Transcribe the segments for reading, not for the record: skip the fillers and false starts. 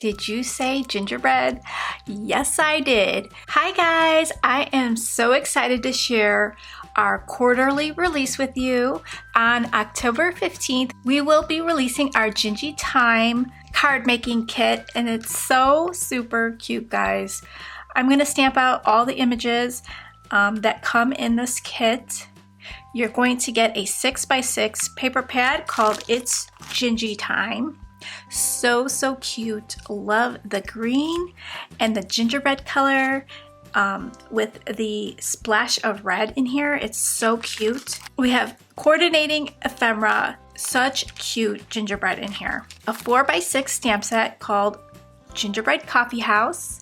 Did you say gingerbread? Yes, I did. Hi guys, I am so excited to share our quarterly release with you. On October 15th, we will be releasing our Gingie Time card making kit, and it's so super cute, guys. I'm gonna stamp out all the images that come in this kit. You're going to get a 6x6 paper pad called It's Gingie Time. So cute. Love the green and the gingerbread color with the splash of red in here. It's so cute. We have coordinating ephemera, such cute gingerbread in here. A 4x6 stamp set called Gingerbread Coffee House.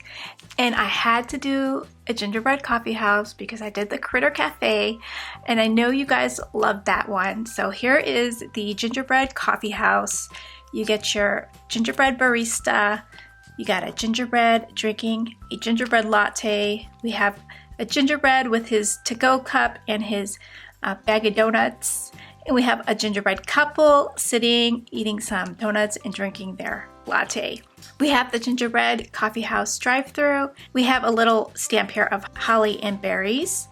And I had to do a gingerbread coffee house because I did the Critter Cafe and I know you guys loved that one. So here is the gingerbread coffee house. You get your gingerbread barista, you got a gingerbread drinking a gingerbread latte. We have a gingerbread with his to-go cup and his bag of donuts. And we have a gingerbread couple sitting, eating some donuts and drinking their latte. We have the gingerbread coffee house drive-through. We have a little stamp here of holly and berries.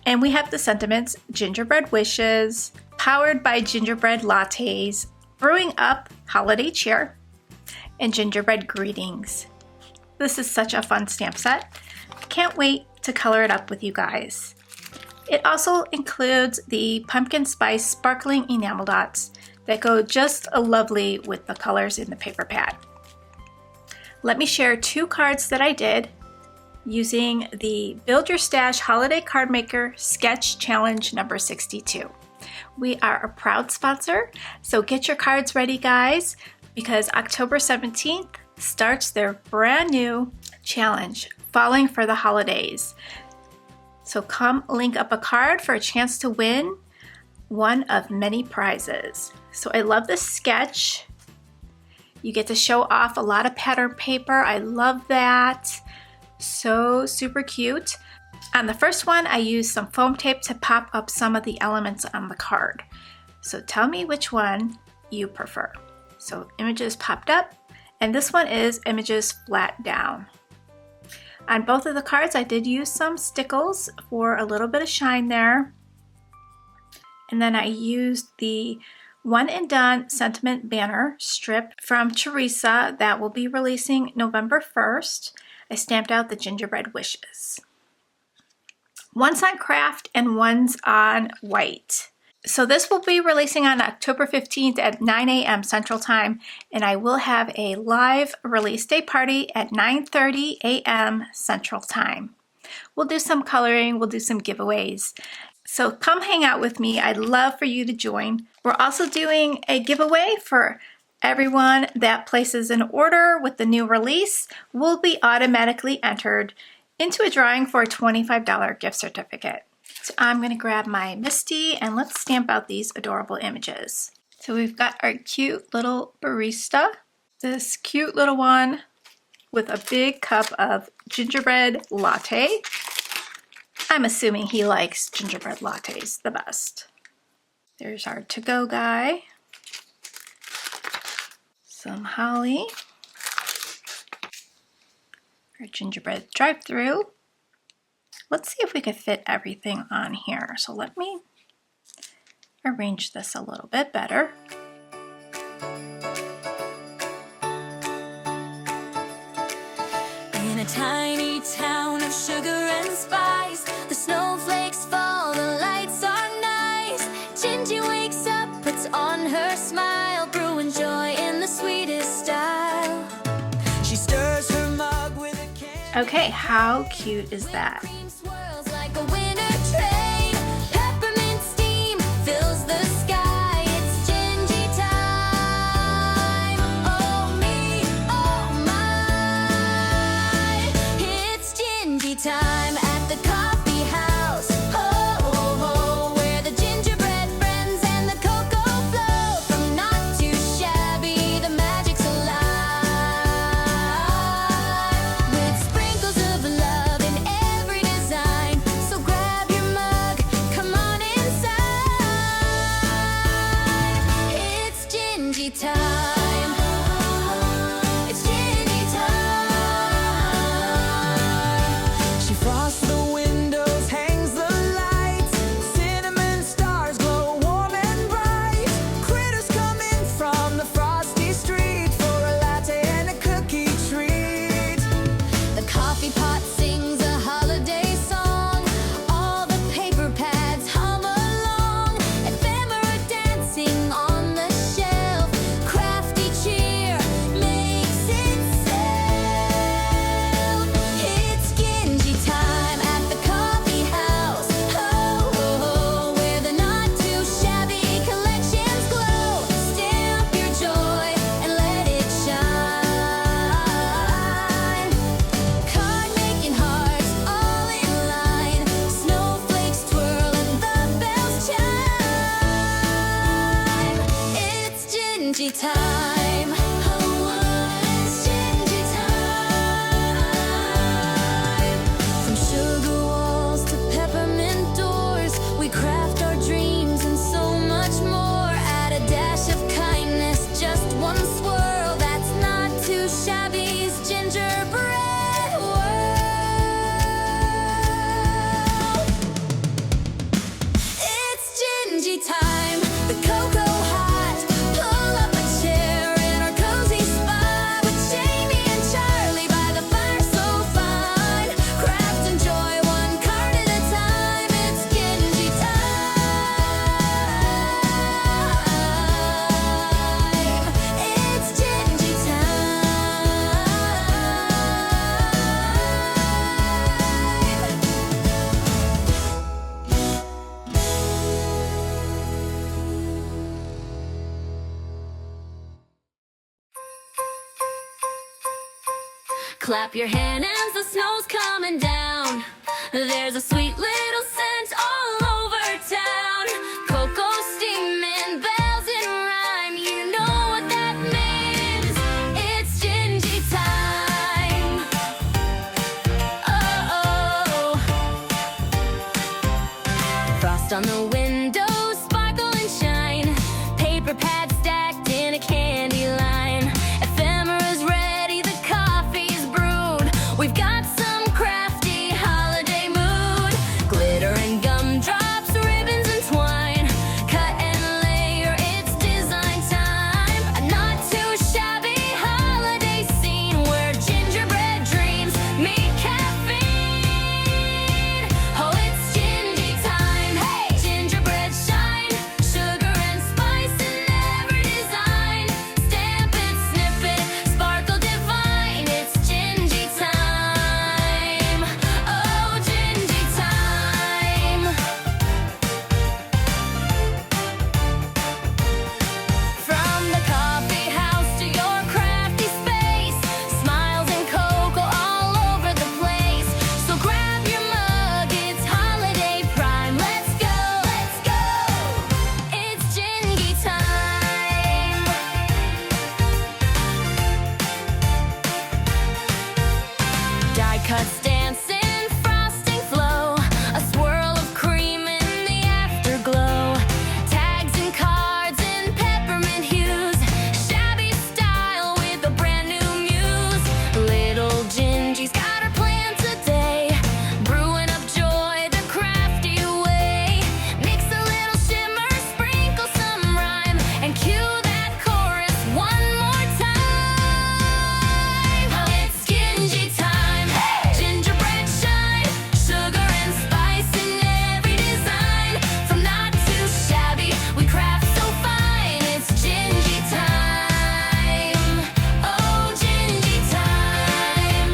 And we have the sentiments, gingerbread wishes, powered by gingerbread lattes, brewing up holiday cheer, and gingerbread greetings. This is such a fun stamp set. Can't wait to color it up with you guys. It also includes the pumpkin spice sparkling enamel dots that go just lovely with the colors in the paper pad. Let me share 2 cards that I did using the Build Your Stash Holiday Card Maker Sketch Challenge number 62. We are a proud sponsor, so get your cards ready, guys, because October 17th starts their brand new challenge, Falling for the Holidays. So come link up a card for a chance to win one of many prizes. So I love this sketch. You get to show off a lot of pattern paper. I love that. So super cute. On the first one, I used some foam tape to pop up some of the elements on the card. So tell me which one you prefer. So images popped up, and this one is images flat down. On both of the cards, I did use some stickles for a little bit of shine there. And then I used the One and Done sentiment banner strip from Teresa that will be releasing November 1st. I stamped out the gingerbread wishes. One's on craft and one's on white. So this will be releasing on October 15th at 9 a.m. Central Time, and I will have a live release day party at 9:30 a.m. Central Time. We'll do some coloring, we'll do some giveaways. So come hang out with me. I'd love for you to join. We're also doing a giveaway for everyone that places an order with the new release will be automatically entered into a drawing for a $25 gift certificate. So I'm gonna grab my Misty and let's stamp out these adorable images. So we've got our cute little barista, this cute little one with a big cup of gingerbread latte. I'm assuming he likes gingerbread lattes the best. There's our to-go guy. Some holly. Our gingerbread drive-through. Let's see if we could fit everything on here. So let me arrange this a little bit better. In a tiny town of sugar and spice, the snowflakes fall, the lights are nice. Gingy wakes up, puts on her smile, brewing joy in the sweetest style. She stirs her mug with a can. Okay, how cute is that? Swirls like a winter train. Peppermint steam fills the sky. It's Gingie time. Oh me, oh my. It's Gingie time at the coffee house. Oh, oh, oh, where the gingerbread friends and the cocoa flow. From not too shabby, the magic's alive. With sprinkles of love in every design. Clap your hands, the snow's coming down. There's a sweet little scent all over town. Cocoa steaming, bells in rhyme. You know what that means. It's Gingie time. Oh, oh. Frost on the windows, sparkle and shine. Paper pads stacked in a candy line. Ephemera's ready, the coffee's brewed. We've got some crafty holiday mood. Glitter and gumdrops, ribbons and twine. Cut and layer, it's design time. A not too shabby holiday scene where gingerbread dreams meet caffeine. Oh, it's Gingie time. Hey, gingerbread shine, sugar and spice in every design. Stamp it, snip it, sparkle divine. It's Gingie time. Oh, Gingie time. From the coffee house to your crafty space, smiles and cocoa all over the place. So grab your mug, it's holiday prime. Let's go, let's go. It's Gingie time. Die cuts dancing, frosting flow. A swirl of cream in the afterglow. Tags and cards in peppermint hues. Shabby style with a brand new muse. Little Gingie's got her plan today. Brewing up joy the crafty way. Mix a little shimmer, sprinkle some rhyme, and cue that chorus one more time. Oh, it's Gingie time. Gingerbread shine, sugar and spice in every design. From not too shabby, we craft so fine. It's Gingie time. Oh, Gingie time.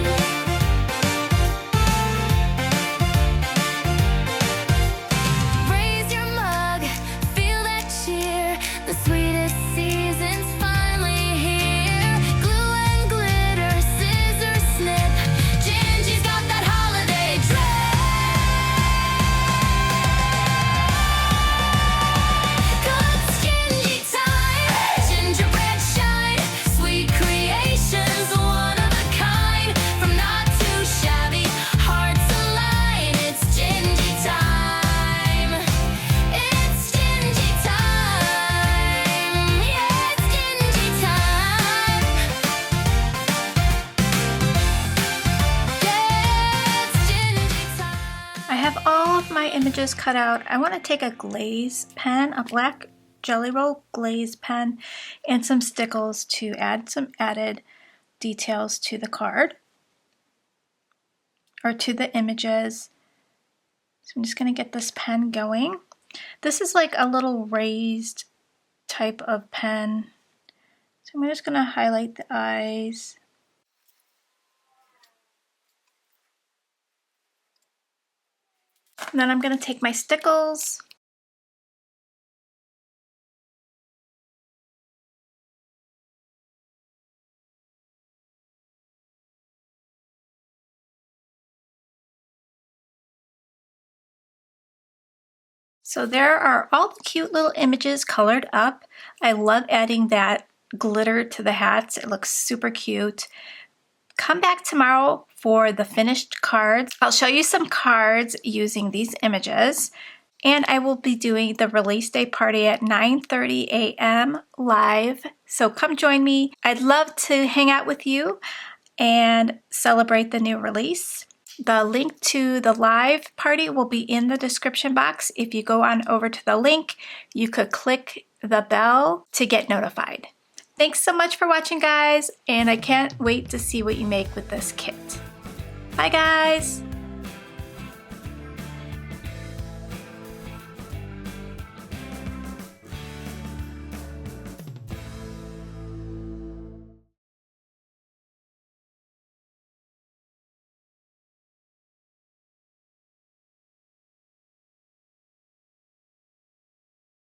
Raise your mug, feel that cheer. The sweetest season's finally here. Glue and glitter, scissors snip. Gingie's got that holiday drip. 'Cause it's Gingie time. Gingerbread shine, sweet creations, one of a kind. From not too shabby, hearts align. It's Gingie time. It's Gingie time. Yeah, it's Gingie time. Yeah, it's Gingie time. I have all of my images cut out. I want to take a glaze pen, a black Jelly Roll glaze pen, and some stickles to add some added details to the card or to the images. So I'm just going to get this pen going. This is like a little raised type of pen. So I'm just going to highlight the eyes. And then I'm going to take my stickles. So there are all the cute little images colored up. I love adding that glitter to the hats. It looks super cute. Come back tomorrow for the finished cards. I'll show you some cards using these images. And I will be doing the release day party at 9:30 a.m. live. So come join me. I'd love to hang out with you and celebrate the new release. The link to the live party will be in the description box. If you go on over to the link, you could click the bell to get notified. Thanks so much for watching, guys, and I can't wait to see what you make with this kit. Bye, guys.